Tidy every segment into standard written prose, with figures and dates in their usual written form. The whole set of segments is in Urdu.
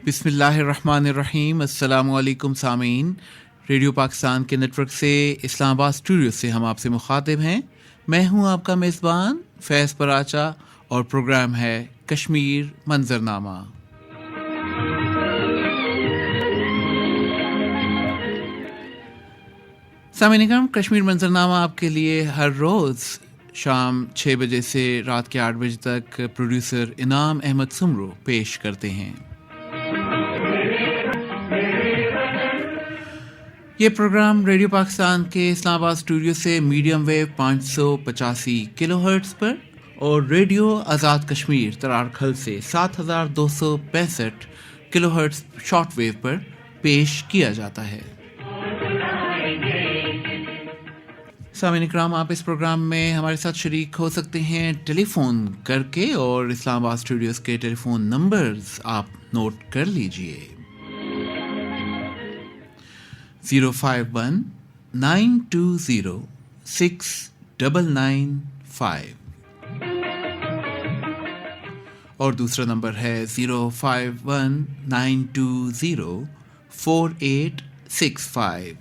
بسم اللہ الرحمن الرحیم۔ السلام علیکم سامعین، ریڈیو پاکستان کے نیٹ ورک سے اسلام آباد اسٹوڈیو سے ہم آپ سے مخاطب ہیں۔ میں ہوں آپ کا میزبان فیض پراچا اور پروگرام ہے کشمیر منظرنامہ۔ سامعین کرام، کشمیر منظرنامہ آپ کے لیے ہر روز شام 6 بجے سے رات کے 8 بجے تک پروڈیوسر انعام احمد سمرو پیش کرتے ہیں۔ یہ پروگرام ریڈیو پاکستان کے اسلام آباد اسٹوڈیو سے میڈیم ویو 585 کلو ہرٹز پر اور ریڈیو آزاد کشمیر ترارکھل سے 7265 کلو ہرٹز شارٹ ویو پر پیش کیا جاتا ہے۔ سامعین اکرام، آپ اس پروگرام میں ہمارے ساتھ شریک ہو سکتے ہیں ٹیلی فون کر کے، اور اسلام آباد اسٹوڈیوز کے ٹیلی فون نمبرز آپ نوٹ کر لیجئے: 051-920-6995 اور دوسرا نمبر ہے 051-920-4865۔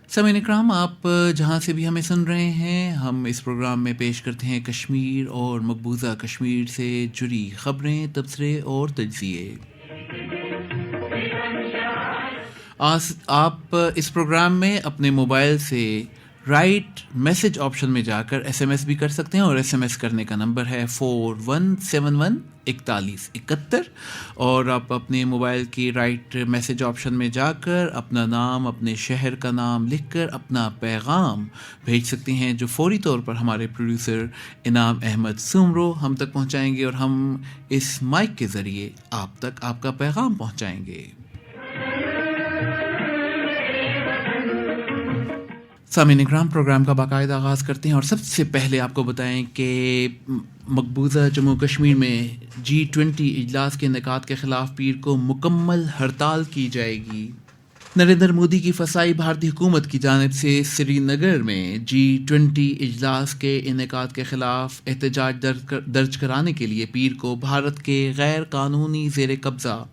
سامعین اکرام، آپ جہاں سے بھی ہمیں سن رہے ہیں، ہم اس پروگرام میں پیش کرتے ہیں کشمیر اور مقبوضہ کشمیر سے جڑی خبریں، تبصرے اور تجزیے۔ آپ اس پروگرام میں اپنے موبائل سے رائٹ میسج آپشن میں جا کر ایس ایم ایس بھی کر سکتے ہیں، اور ایس ایم ایس کرنے کا نمبر ہے 4171-4171، اور آپ اپنے موبائل کی رائٹ میسج آپشن میں جا کر اپنا نام، اپنے شہر کا نام لکھ کر اپنا پیغام بھیج سکتے ہیں، جو فوری طور پر ہمارے پروڈیوسر انعام احمد سمرو ہم تک پہنچائیں گے، اور ہم اس مائک کے ذریعے آپ تک آپ کا پیغام پہنچائیں گے۔ سامعین اکرام، پروگرام کا باقاعدہ آغاز کرتے ہیں، اور سب سے پہلے آپ کو بتائیں کہ مقبوضہ جموں کشمیر میں G20 اجلاس کے انعقاد کے خلاف پیر کو مکمل ہڑتال کی جائے گی۔ نریندر مودی کی فسائی بھارتی حکومت کی جانب سے سری نگر میں G20 اجلاس کے انعقاد کے خلاف احتجاج درج کرانے کے لیے پیر کو بھارت کے غیر قانونی زیر قبضہ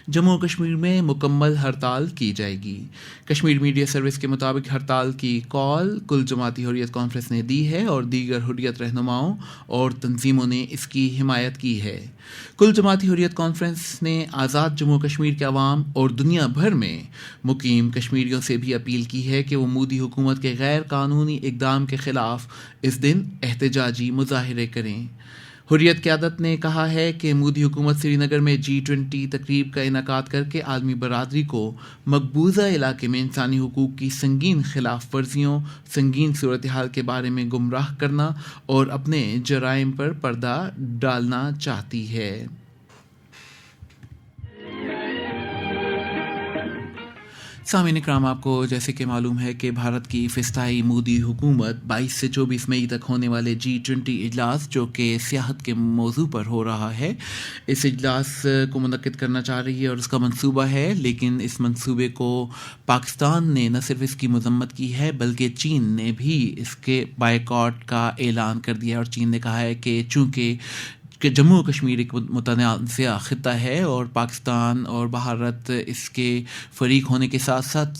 جموں کشمیر میں مکمل ہڑتال کی جائے گی۔ کشمیر میڈیا سروس کے مطابق ہڑتال کی کال کل جماعتی حریت کانفرنس نے دی ہے، اور دیگر حریت رہنماؤں اور تنظیموں نے اس کی حمایت کی ہے۔ کل جماعتی حریت کانفرنس نے آزاد جموں کشمیر کے عوام اور دنیا بھر میں مقیم کشمیریوں سے بھی اپیل کی ہے کہ وہ مودی حکومت کے غیر قانونی اقدام کے خلاف اس دن احتجاجی مظاہرے کریں۔ حریت قیادت نے کہا ہے کہ مودی حکومت سری نگر میں G20 تقریب کا انعقاد کر کے عالمی برادری کو مقبوضہ علاقے میں انسانی حقوق کی سنگین خلاف ورزیوں، سنگین صورتحال کے بارے میں گمراہ کرنا اور اپنے جرائم پر پردہ ڈالنا چاہتی ہے۔ سامعین اکرام، آپ کو جیسے کہ معلوم ہے کہ بھارت کی فسطائی مودی حکومت 22 سے 24 مئی تک ہونے والے G20 اجلاس، جو کہ سیاحت کے موضوع پر ہو رہا ہے، اس اجلاس کو منعقد کرنا چاہ رہی ہے اور اس کا منصوبہ ہے، لیکن اس منصوبے کو پاکستان نے نہ صرف اس کی مذمت کی ہے بلکہ چین نے بھی اس کے بائیکاٹ کا اعلان کر دیا ہے، اور چین نے کہا ہے کہ چونکہ کہ جموں کشمیر ایک متنازع خطہ ہے اور پاکستان اور بھارت اس کے فریق ہونے کے ساتھ ساتھ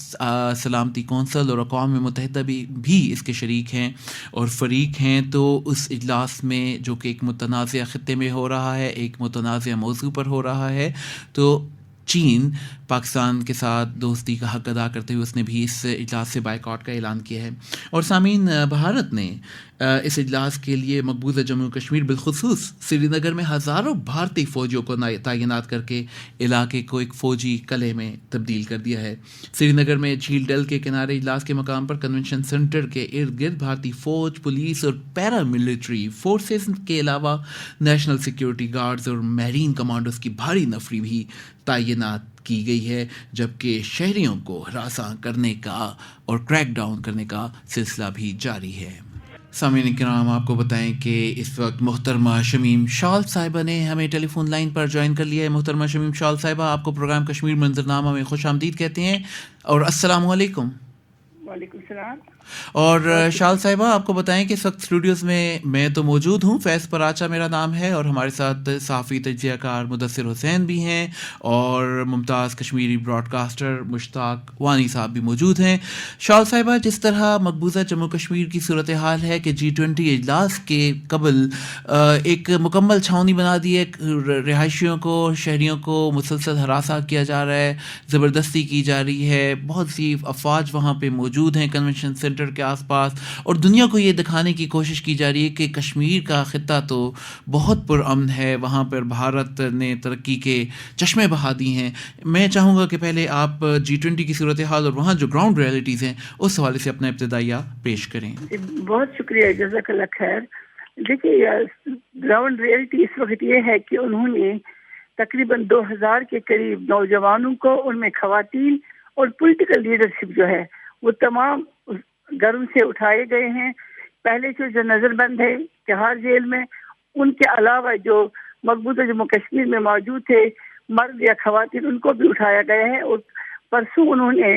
سلامتی کونسل اور اقوام متحدہ بھی اس کے شریک ہیں اور فریق ہیں، تو اس اجلاس میں جو کہ ایک متنازع خطے میں ہو رہا ہے، ایک متنازع موضوع پر ہو رہا ہے، تو چین پاکستان کے ساتھ دوستی کا حق ادا کرتے ہوئے اس نے بھی اس اجلاس سے بائیکاٹ کا اعلان کیا ہے۔ اور سامعین، بھارت نے اس اجلاس کے لیے مقبوضہ جموں کشمیر بالخصوص سری نگر میں ہزاروں بھارتی فوجیوں کو تعینات کر کے علاقے کو ایک فوجی قلعے میں تبدیل کر دیا ہے۔ سری نگر میں جھیل ڈل کے کنارے اجلاس کے مقام پر کنونشن سینٹر کے ارد گرد بھارتی فوج، پولیس اور پیرا ملٹری فورسز کے علاوہ نیشنل سیکیورٹی گارڈز اور میرین کمانڈوز کی بھاری نفری بھی تعینات کی گئی ہے، جبکہ شہریوں کو ہراساں کرنے کا اور کریک ڈاؤن کرنے کا سلسلہ بھی جاری ہے۔ سامعین کرام، آپ کو بتائیں کہ اس وقت محترمہ شمیم شال صاحبہ نے ہمیں ٹیلی فون لائن پر جوائن کر لیا ہے۔ محترمہ شمیم شال صاحبہ، آپ کو پروگرام کشمیر منظرنامہ میں خوش آمدید کہتے ہیں اور السلام علیکم۔ وعلیکم السلام. اور شال صاحبہ آپ کو بتائیں کہ اس وقت اسٹوڈیوز میں تو موجود ہوں، فیض پراچا میرا نام ہے، اور ہمارے ساتھ صحافی تجزیہ کار مدثر حسین بھی ہیں، اور ممتاز کشمیری براڈ کاسٹر مشتاق وانی صاحب بھی موجود ہیں. شال صاحبہ، جس طرح مقبوضہ جموں کشمیر کی صورتحال ہے کہ G20 اجلاس کے قبل ایک مکمل چھاؤنی بنا دی ہے، رہائشیوں کو، شہریوں کو مسلسل ہراساں کیا جا رہا ہے، زبردستی کی جا رہی ہے، بہت سی افواج وہاں پہ موجود ہیں کنونشن سینٹر کے آس پاس، اور دنیا کو یہ دکھانے کی کوشش کی جا رہی ہے کہ کشمیر کا خطہ تو بہت پرامن ہے، وہاں پر بھارت نے ترقی کے چشمے بہا دی ہیں. میں چاہوں گا کہ پہلے آپ G20 کی صورتحال اور وہاں جو گراؤنڈ ریئلٹیز ہیں اس حوالے سے اپنا ابتدائیہ پیش کریں. بہت شکریہ، جزاک اللہ خیر. دیکھیے، گراؤنڈ ریئلٹی اس وقت یہ ہے کہ انہوں نے تقریباً 2000 کے قریب نوجوانوں کو، ان میں خواتین اور پولیٹیکل لیڈرشپ جو ہے وہ تمام گھروں سے اٹھائے گئے ہیں. پہلے سے جو نظر بند ہے تہاڑ جیل میں، ان کے علاوہ جو مقبوضہ جموں کشمیر میں موجود تھے مرد یا خواتین، ان کو بھی اٹھایا گیا ہے. اور پرسوں انہوں نے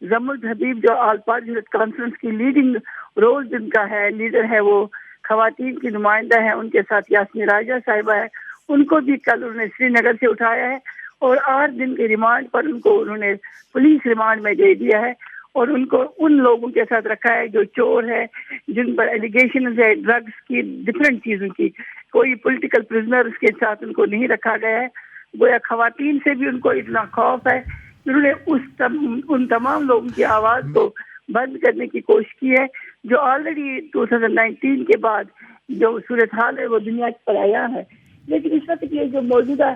زمرد حبیب جو آل پارٹی کانفرنس کی لیڈنگ رول جن کا ہے، لیڈر ہے، وہ خواتین کی نمائندہ ہے، ان کے ساتھ یاسمین راجہ صاحبہ ہے، ان کو بھی کل انہوں نے سری نگر سے اٹھایا ہے، اور 8 دن کے ریمانڈ پر ان کو انہوں نے پولیس ریمانڈ میں دے دیا ہے. اور ان کو ان لوگوں کے ساتھ رکھا ہے جو چور ہے، جن پر ایلیگیشنز ہے ڈرگز کی، ڈفرینٹ چیزوں کی. کوئی پولیٹیکل پرزنر کے ساتھ ان کو نہیں رکھا گیا ہے. گویا خواتین سے بھی ان کو اتنا خوف ہے، انہوں نے ان تمام لوگوں کی آواز کو بند کرنے کی کوشش کی ہے، جو آلریڈی 2019 کے بعد جو صورتحال ہے وہ دنیا پر آیا ہے. لیکن اس وقت یہ جو موجودہ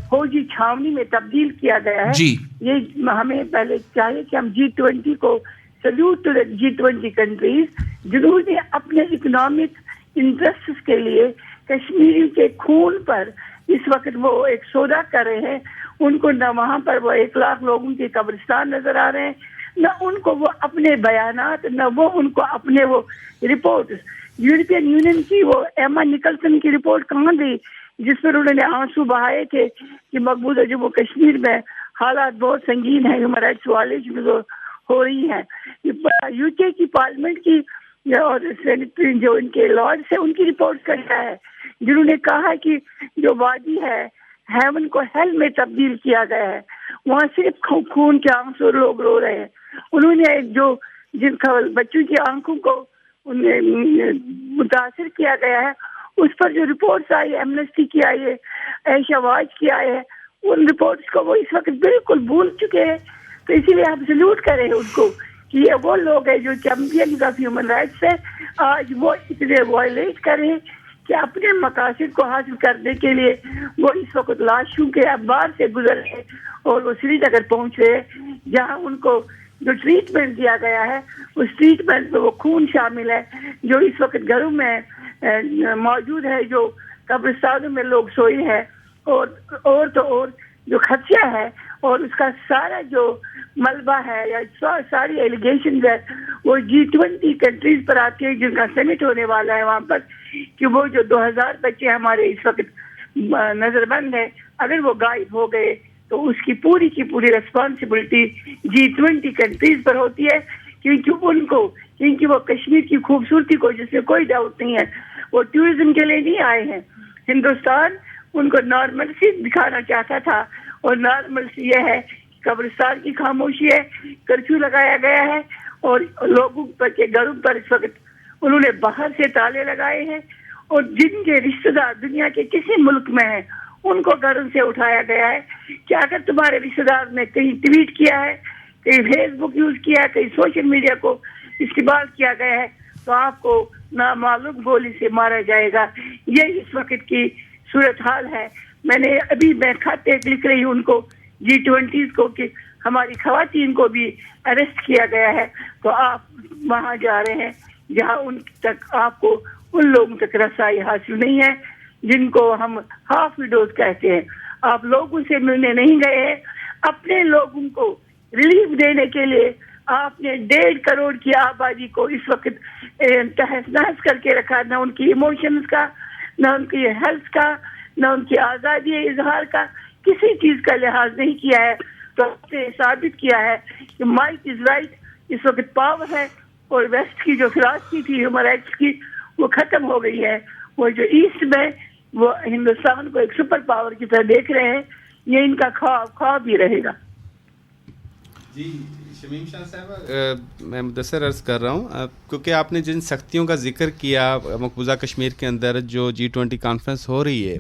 فوجی چھاونی میں تبدیل کیا گیا ہے، یہ ہمیں پہلے چاہیے کہ ہم G20 کو سلیوٹ ٹو G20 کنٹریز جنہوں نے اپنے اکنامک انٹرسٹ کے لیے کشمیری کے خون پر اس وقت وہ ایک سودا کر رہے ہیں. ان کو نہ وہاں پر وہ 1 لاکھ لوگوں کے قبرستان نظر آ رہے ہیں، نہ ان کو وہ اپنے بیانات، نہ وہ ان کو اپنے وہ رپورٹ. یورپین یونین کی وہ ایما نکلسن کی رپورٹ کہاں گئی جس پر انہوں نے آنسو بہائے تھے کہ مقبوضہ جموں کشمیر میں حالات بہت سنگین ہیں، ہیومن رائٹس وائلیشن ہو رہی ہیں. یو کے کی پارلیمنٹ کی اور سینیٹری جو ان کے لارڈس ہیں ان کی رپورٹ کا کیا ہے، جنہوں نے کہا کہ جو وادی ہے ہیون کو ہیل میں تبدیل کیا گیا ہے، وہاں صرف خون کے آنسو لوگ رو رہے ہیں. انہوں نے جو جن بچوں کی آنکھوں کو متاثر کیا گیا ہے اس پر جو رپورٹس آئی، ایمنسٹی کی آئی ہے، ایشیا واچ کی آئی ہے، ان رپورٹس کو وہ اس وقت بالکل بھول چکے ہیں. تو اسی لیے ہم سلوٹ کریں ان کو کہ یہ وہ لوگ ہیں جو چیمپئنز آف ہیومن رائٹس ہیں، آج وہ اتنے وائلیٹ کریں کہ اپنے مقاصد کو حاصل کرنے کے لیے وہ اس وقت لاشوں کے انبار سے گزر رہے اور وہ سری نگر پہنچ رہے، جہاں ان کو جو ٹریٹمنٹ دیا گیا ہے اس ٹریٹمنٹ میں وہ خون شامل ہے جو اس وقت گھروں میں موجود ہے، جو قبرستانوں میں لوگ سوئے ہیں، اور تو اور جو خدشہ ہے اور اس کا سارا جو ملبہ ہے یا ساری ایلیگیشنز ہے وہ G20 کنٹریز پر آتی ہے، جن کا سمٹ ہونے والا ہے وہاں پر، کہ وہ جو 2000 بچے ہمارے اس وقت نظر بند ہیں، اگر وہ غائب ہو گئے تو اس کی پوری ریسپانسبلٹی G20 کنٹریز پر ہوتی ہے، کیونکہ وہ کشمیر کی خوبصورتی کو، جس میں کوئی ڈاؤٹ نہیں ہے، وہ ٹورزم کے لیے نہیں آئے ہیں. ہندوستان ان کو نارملسی دکھانا چاہتا تھا، اور نارملسی یہ ہے قبرستان کی خاموشی ہے، کرفیو لگایا گیا ہے، اور لوگوں پر کے گھروں پر اس وقت انہوں نے باہر سے تالے لگائے ہیں، اور جن کے رشتہ دار دنیا کے کسی ملک میں ہیں ان کو گھروں سے اٹھایا گیا ہے کہ اگر تمہارے رشتہ دار نے کہیں ٹویٹ کیا ہے، کہیں فیس بک یوز کیا ہے، کہیں سوشل میڈیا کو استعمال کیا گیا ہے تو آپ کو نامعلوم گولی سے مارا جائے گا. یہ اس وقت کی صورتحال ہے. میں خط ایک لکھ رہی ہوں ان کو G20 کو کہ ہماری خواتین کو بھی اریسٹ کیا گیا ہے، تو آپ وہاں جا رہے ہیں جہاں ان تک آپ کو ان لوگوں تک رسائی حاصل نہیں ہے جن کو ہم ہاف وڈوز کہتے ہیں. آپ لوگوں سے ملنے نہیں گئے ہیں، اپنے لوگوں کو ریلیف دینے کے لیے آپ نے 1.5 کروڑ کی آبادی کو اس وقت تہس نہس کر کے رکھا، نہ ان کی ایموشنز کا، نہ ان کی ہیلتھ کا، نہ ان کی آزادی اظہار کا، کسی چیز کا لحاظ نہیں کیا ہے. تو آپ نے ثابت کیا ہے کہ مائٹ از رائٹ، اس وقت پاور ہے اور ویسٹ کی جو فلاسفی تھی ہیومن رائٹس کی وہ ختم ہو گئی ہے. وہ جو ایسٹ میں وہ ہندوستان کو ایک سپر پاور کی طرح دیکھ رہے ہیں. یہ ان کا خواب ہی رہے گا. جی شمیم شاہ صاحب، میں مدثر عرض کر رہا ہوں کیونکہ آپ نے جن سختیوں کا ذکر کیا مقبوضہ کشمیر کے اندر جو G20 کانفرنس ہو رہی ہے،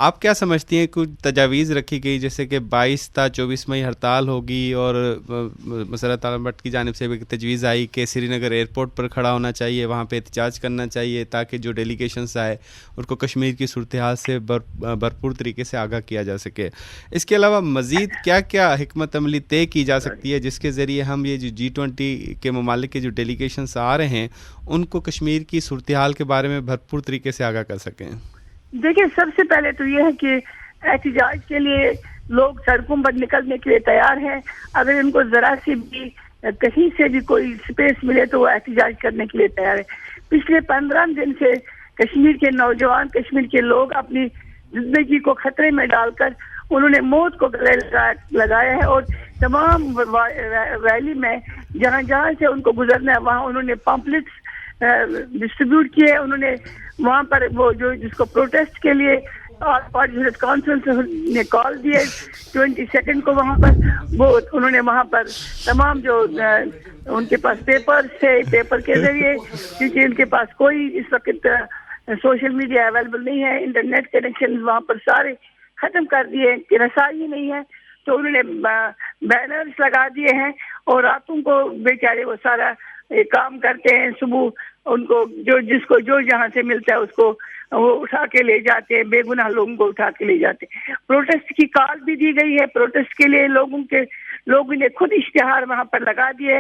آپ کیا سمجھتی ہیں کچھ تجاویز رکھی گئی جیسے کہ 22 تا 24 مئی ہڑتال ہوگی اور مسرت عالم بٹ کی جانب سے بھی تجویز آئی کہ سری نگر ایئرپورٹ پر کھڑا ہونا چاہیے، وہاں پہ احتجاج کرنا چاہیے تاکہ جو ڈیلیگیشنز آئے ان کو کشمیر کی صورتحال سے بھرپور طریقے سے آگاہ کیا جا سکے. اس کے علاوہ مزید کیا کیا حکمت عملی طے کی جا سکتی ہے جس کے ذریعے ہم یہ جو G20 کے ممالک کے جو ڈیلیگیشنز آ رہے ہیں ان کو کشمیر کی صورتحال کے بارے میں بھرپور طریقے سے آگاہ کر سکیں؟ دیکھیں، سب سے پہلے تو یہ ہے کہ احتجاج کے لیے لوگ سڑکوں پر نکلنے کے لیے تیار ہیں. اگر ان کو ذرا سی بھی کہیں سے بھی کوئی سپیس ملے تو وہ احتجاج کرنے کے لیے تیار ہے. پچھلے 15 دن سے کشمیر کے نوجوان، کشمیر کے لوگ اپنی زندگی کو خطرے میں ڈال کر انہوں نے موت کو گلے لگایا ہے اور تمام ریلی میں جہاں جہاں سے ان کو گزرنا ہے وہاں انہوں نے پمپلیٹس ڈسٹریبیوٹ کیے. انہوں نے وہاں پر وہ جو جس کو پروٹیسٹ کے لیے آل پارٹی کانفرنس نے کال دیے 22 کو وہاں پر وہ انہوں نے وہاں پر تمام جو ان کے پاس پیپر تھے، پیپر کے ذریعے، کیونکہ ان کے پاس کوئی اس وقت سوشل میڈیا اویلیبل نہیں ہے، انٹرنیٹ کنیکشن وہاں پر سارے ختم کر دیے کہ رسائی نہیں ہے، تو انہوں نے بینرز لگا دیے ہیں اور راتوں کو بیچارے وہ سارا کام کرتے ہیں. صبح ان کو جس کو جو جہاں سے ملتا ہے اس کو وہ اٹھا کے لے جاتے ہیں، بے گناہ لوگوں کو اٹھا کے لے جاتے ہیں. پروٹیسٹ کی کال بھی دی گئی ہے. پروٹیسٹ کے لیے لوگوں نے خود اشتہار وہاں پر لگا دیے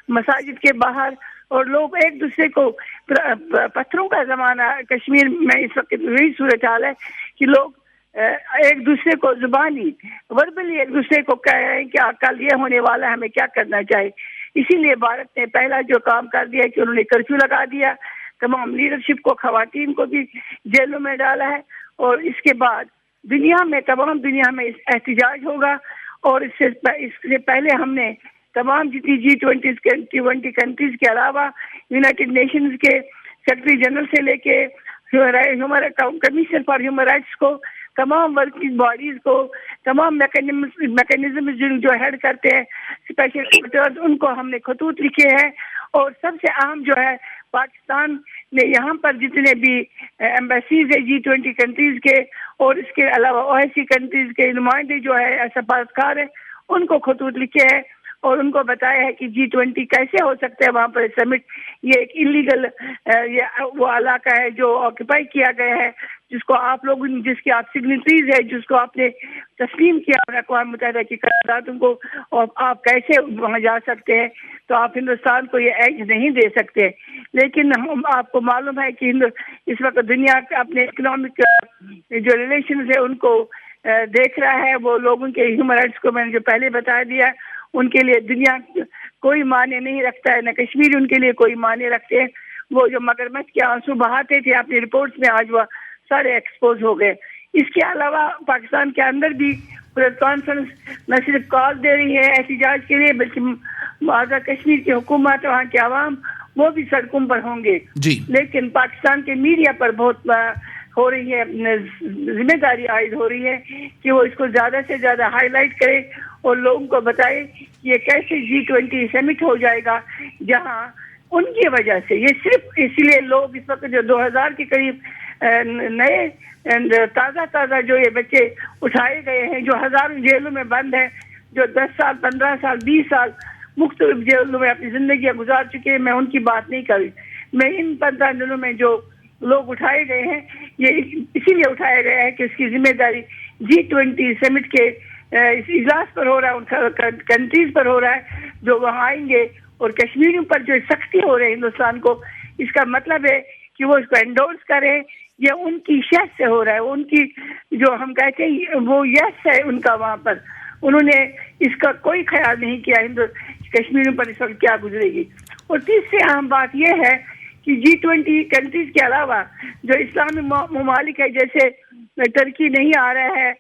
مساجد کے باہر، اور لوگ ایک دوسرے کو پتھروں کا زمانہ کشمیر میں اس وقت وہی صورتحال ہے کہ لوگ ایک دوسرے کو زبانی وربلی ایک دوسرے کو کہہ رہے ہیں کہ کل یہ ہونے والا ہے، ہمیں کیا کرنا چاہیے. اسی لیے بھارت نے پہلا جو کام کر دیا کہ انہوں نے کرفیو لگا دیا، تمام لیڈرشپ کو، خواتین کو بھی جیلوں میں ڈالا ہے. اور اس کے بعد تمام دنیا میں احتجاج ہوگا. اور اس سے پہلے ہم نے تمام جتنی G20 کنٹریز کے علاوہ یونائٹڈ نیشنز کے سیکرٹری جنرل سے لے کے کمیشن فار ہیومن رائٹس کو، تمام ورکنگ باڈیز کو، تمام میکینزم جو ہیڈ کرتے ہیں اسپیشل رپورٹرز، ان کو ہم نے خطوط لکھے ہیں. اور سب سے اہم جو ہے پاکستان نے یہاں پر جتنے بھی ایمبیسیز ہے G20 کنٹریز کے اور اس کے علاوہ OIC کنٹریز کے نمائندے جو ہے سفارتکار ہیں ان کو خطوط لکھے ہیں اور ان کو بتایا ہے کہ G20 کیسے ہو سکتا ہے وہاں پر سمٹ. یہ ایک انلیگل وہ علاقہ ہے جو آکوپائی کیا گیا ہے، جس کو آپ لوگ جس کی آپ سگنیٹریز ہے، جس کو آپ نے تسلیم کیا اقوام متحدہ کی قراردادوں کو، اور آپ کیسے وہاں جا سکتے ہیں. تو آپ ہندوستان کو یہ ایج نہیں دے سکتے. لیکن آپ کو معلوم ہے کہ اس وقت دنیا اپنے اکنامک جو ریلیشنز ہے ان کو دیکھ رہا ہے. وہ لوگوں کے ہیومن رائٹس کو میں نے جو پہلے بتا دیا، ان کے لیے دنیا کوئی معنی نہیں رکھتا ہے، نہ کشمیر ان کے لیے کوئی معنی رکھتے ہیں. وہ جو مگرمچھ کے آنسو بہاتے تھے اپنی رپورٹس میں، آج وہ سارے ایکسپوز ہو گئے. اس کے علاوہ پاکستان کے اندر بھی کانفرنس نہ صرف کال دے رہی ہے احتجاج کے لیے، بلکہ آزاد کشمیر کی حکومت، وہاں کے عوام وہ بھی سڑکوں پر ہوں گے. لیکن پاکستان کے میڈیا پر بہت ہو رہی ہے، ذمہ داری عائد ہو رہی ہے کہ وہ اس کو زیادہ سے زیادہ ہائی لائٹ کرے اور لوگوں کو بتائے کہ یہ کیسے G20 سمٹ ہو جائے گا، جہاں ان کی وجہ سے یہ صرف اس لیے لوگ اس وقت جو 2000 کے قریب نئے تازہ جو یہ بچے اٹھائے گئے ہیں، جو ہزاروں جیلوں میں بند ہیں، جو 10 سال 15 سال 20 سال مختلف جیلوں میں اپنی زندگیاں گزار چکے ہیں، میں ان کی بات نہیں کر رہی. میں ان 15 دنوں میں جو لوگ اٹھائے گئے ہیں یہ اسی لیے اٹھایا گیا ہے کہ اس کی ذمہ داری G20 سمٹ کے اس اجلاس پر ہو رہا ہے، ان کنٹریز پر ہو رہا ہے جو وہاں آئیں گے. اور کشمیریوں پر جو سختی ہو رہی ہے ہندوستان کو، اس کا مطلب ہے کہ وہ اس کو انڈورس کریں. یہ ان کی شہد سے ہو رہا ہے، ان کی جو ہم کہتے ہیں وہ یس ہے ان کا وہاں پر. انہوں نے اس کا کوئی خیال نہیں کیا کشمیریوں پر اس وقت کیا گزرے گی. اور تیسری اہم بات یہ ہے کہ G20 کنٹریز کے علاوہ جو اسلامی ممالک ہے، جیسے ترکی نہیں آ رہا ہے،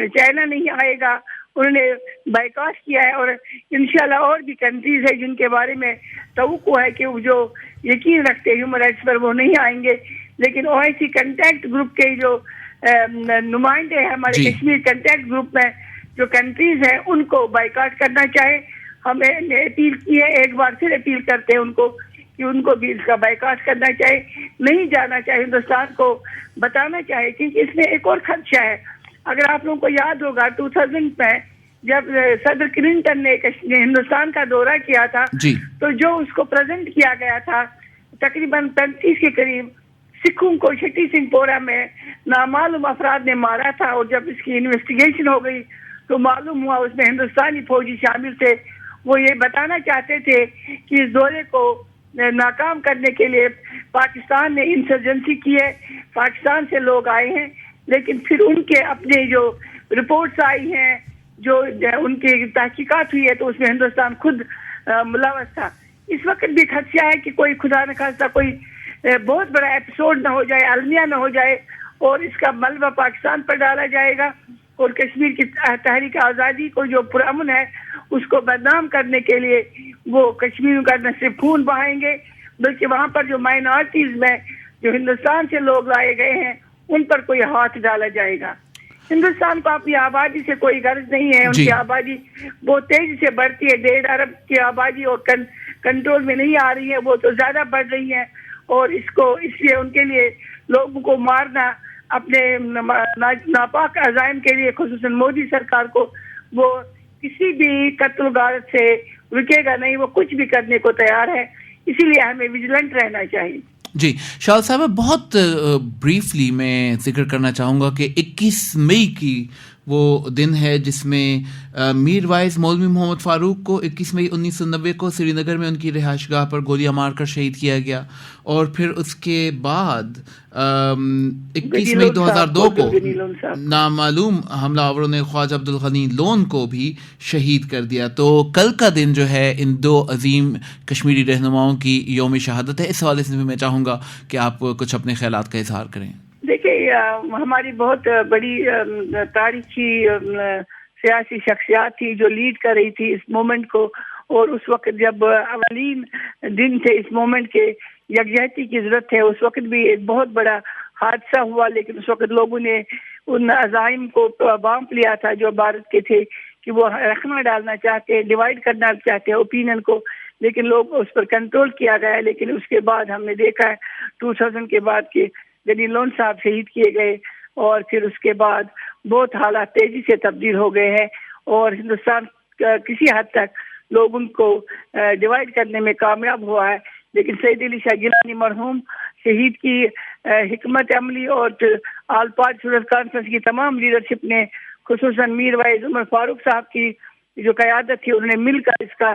چائنا نہیں آئے گا، انہوں نے بائیکاٹ کیا ہے، اور انشاءاللہ اور بھی کنٹریز ہے جن کے بارے میں توقع ہے کہ وہ جو یقین رکھتے ہیں ہیومن رائٹس پر وہ نہیں آئیں گے، لیکن OIC کنٹیکٹ گروپ کے جو نمائندے ہیں ہمارے کشمیر کنٹیکٹ گروپ میں جو کنٹریز ہیں ان کو بائیکاٹ کرنا چاہے. ہمیں اپیل کی ہے، ایک بار پھر اپیل کرتے ہیں ان کو کہ ان کو بھی اس کا بائیکاٹ کرنا چاہے، نہیں جانا چاہے، ہندوستان کو بتانا چاہے، کیونکہ اس میں ایک اور خدشہ ہے. اگر آپ لوگوں کو یاد ہوگا 2000 میں جب صدر کلنٹن نے ہندوستان کا دورہ کیا تھا تو جو اس کو پریزنٹ کیا گیا تھا تقریباً 35 کے قریب سکھوں کو شٹی سنگھ پورہ میں نامعلوم افراد نے مارا تھا، اور جب اس کی انویسٹیگیشن ہو گئی تو معلوم ہوا اس میں ہندوستانی فوجی شامل تھے. وہ یہ بتانا چاہتے تھے کہ اس دورے کو ناکام کرنے کے لیے پاکستان نے انسرجنسی کی ہے، پاکستان سے لوگ آئے ہیں، لیکن پھر ان کے اپنے جو رپورٹس آئی ہیں، جو ان کی تحقیقات ہوئی ہے، تو اس میں ہندوستان خود ملوث تھا. اس وقت بھی خدشہ ہے کہ کوئی خدا نخواستہ کوئی بہت بڑا ایپیسوڈ نہ ہو جائے، المیہ نہ ہو جائے، اور اس کا ملبہ پاکستان پر ڈالا جائے گا، اور کشمیر کی تحریک آزادی کو جو پرامن ہے اس کو بدنام کرنے کے لیے وہ کشمیریوں کا نہ صرف خون بہائیں گے بلکہ وہاں پر جو مائنارٹیز میں جو ہندوستان سے لوگ لائے گئے ہیں ان پر کوئی ہاتھ ڈالا جائے گا. ہندوستان کو اپنی آبادی سے کوئی غرض نہیں ہے، ان کی آبادی بہت تیزی سے بڑھتی ہے، 1.5 ارب کی آبادی اور کنٹرول میں نہیں آ رہی ہے، وہ تو زیادہ بڑھ رہی ہے، اور اس لیے ان کے لیے لوگوں کو مارنا اپنے ناپاک عزائم کے لیے، خصوصاً مودی سرکار کو، وہ کسی بھی قتل غارت سے رکے گا نہیں، وہ کچھ بھی کرنے کو تیار ہے. اسی لیے ہمیں ویجیلنٹ رہنا چاہیے. جی شاہد صاحب، بہت بریفلی میں ذکر کرنا چاہوں گا کہ 21 مئی کی وہ دن ہے جس میں میر وائز مولوی محمد فاروق کو 21 مئی 1990 کو سری نگر میں ان کی رہائش گاہ پر گولیاں مار کر شہید کیا گیا، اور پھر اس کے بعد 21 مئی 2002 کو نامعلوم حملہ آوروں نے خواجہ عبدالغنی لون کو بھی شہید کر دیا. تو کل کا دن جو ہے ان دو عظیم کشمیری رہنماؤں کی یوم شہادت ہے. اس حوالے سے میں چاہوں گا کہ آپ کچھ اپنے خیالات کا اظہار کریں. دیکھیے، ہماری بہت بڑی تاریخی سیاسی شخصیات تھی جو لیڈ کر رہی تھی اس مومنٹ کو، اور اس وقت جب اولین دن تھے اس مومنٹ کے یکجہتی کی ضرورت ہے، اس وقت بھی ایک بہت بڑا حادثہ ہوا، لیکن اس وقت لوگوں نے ان عزائم کو بانپ لیا تھا جو بھارت کے تھے کہ وہ رکھنا ڈالنا چاہتے، ڈیوائیڈ کرنا چاہتے ہیں اوپینین کو، لیکن لوگ اس پر کنٹرول کیا گیا. لیکن اس کے بعد ہم نے دیکھا ہے 2000 کے بعد کہ غنی لون صاحب شہید کیے گئے، اور پھر اس کے بعد بہت حالات تیزی سے تبدیل ہو گئے ہیں، اور ہندوستان کسی حد تک لوگ ان کو ڈیوائیڈ کرنے میں کامیاب ہوا ہے. لیکن سید علی شاہ گیلانی مرحوم شہید کی حکمت عملی اور آل پارٹی صورت کانفرنس کی تمام لیڈرشپ نے، خصوصاً میر وائز عمر فاروق صاحب کی جو قیادت تھی، انہوں نے مل کر اس کا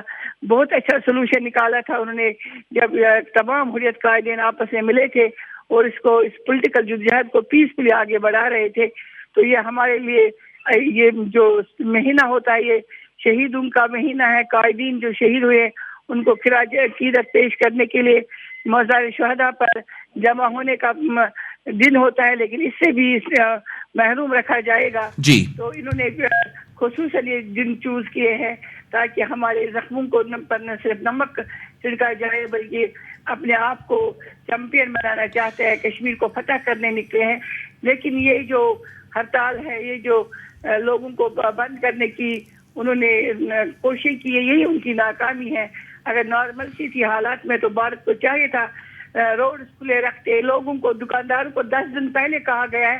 بہت اچھا سلوشن نکالا تھا. انہوں نے جب تمام حریت قائدین آپس میں ملے تھے اور اس پولیٹیکل جدوجہد کو پیسفلی آگے بڑھا رہے تھے، تو یہ ہمارے لیے یہ جو مہینہ ہوتا ہے یہ شہیدوں کا مہینہ ہے. قائدین جو شہید ہوئے ان کو خراج عقیدت پیش کرنے کے لیے مزار شہداء پر جمع ہونے کا دن ہوتا ہے، لیکن اس سے بھی محروم رکھا جائے گا. تو انہوں نے خصوصاً یہ دن چوز کیے ہیں تاکہ ہمارے زخموں کو پر نہ صرف نمک چھڑکا جائے بلکہ اپنے آپ کو چیمپئن بنانا چاہتے ہیں، کشمیر کو فتح کرنے نکلے ہیں. لیکن یہ جو ہڑتال ہے، یہ جو لوگوں کو بند کرنے کی انہوں نے کوشش کی ہے، یہی ان کی ناکامی ہے. اگر نارمل سی تھی حالات میں تو بھارت کو چاہیے تھا روڈ کھلے رکھتے، لوگوں کو، دکانداروں کو 10 دن پہلے کہا گیا ہے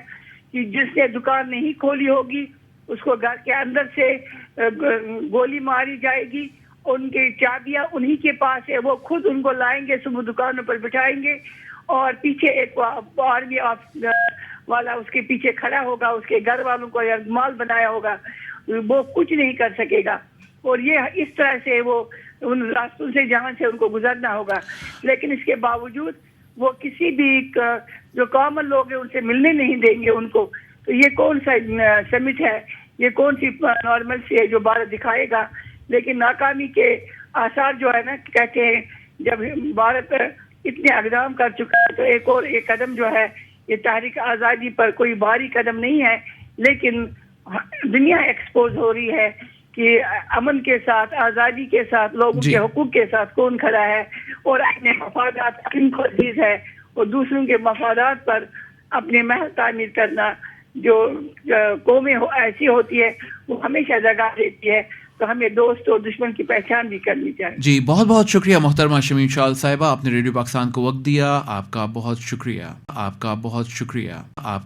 کہ جس نے دکان نہیں کھولی ہوگی اس کو گھر کے اندر سے گولی ماری جائے گی. ان کی چابیاں انہی کے پاس ہے، وہ خود ان کو لائیں گے، صبح دکانوں پر بٹھائیں گے، اور پیچھے ایک آرمی والا اس کے پیچھے کھڑا ہوگا، اس کے گھر والوں کو مال بنایا ہوگا، وہ کچھ نہیں کر سکے گا. اور یہ اس طرح سے وہ ان راستوں سے جہاں سے ان کو گزرنا ہوگا. لیکن اس کے باوجود وہ کسی بھی جو کامن لوگ ہیں ان سے ملنے نہیں دیں گے ان کو. تو یہ کون سا سمٹ ہے، یہ کون سی نارمل سی ہے جو بھارت دکھائے گا. لیکن ناکامی کے آثار جو ہے نا، کہتے ہیں جب بھارت اتنے اقدام کر چکا ہے تو ایک قدم جو ہے یہ تحریک آزادی پر کوئی بھاری قدم نہیں ہے، لیکن دنیا ایکسپوز ہو رہی ہے کہ امن کے ساتھ، آزادی کے ساتھ، لوگوں کے حقوق کے ساتھ کون کھڑا ہے، اور اپنے مفادات کن کو عزیز ہے، اور دوسروں کے مفادات پر اپنے محل تعمیر کرنا جو قومیں ایسی ہوتی ہے وہ ہمیشہ جگہ دیتی ہے. تو ہمیں دوست اور دشمن کی پہچان بھی کرنی چاہیے. جی بہت بہت شکریہ محترمہ شمیم شال صاحبہ، آپ نے ریڈیو پاکستان کو وقت دیا. آپ کا بہت شکریہ. آپ کا بہت شکریہ. آپ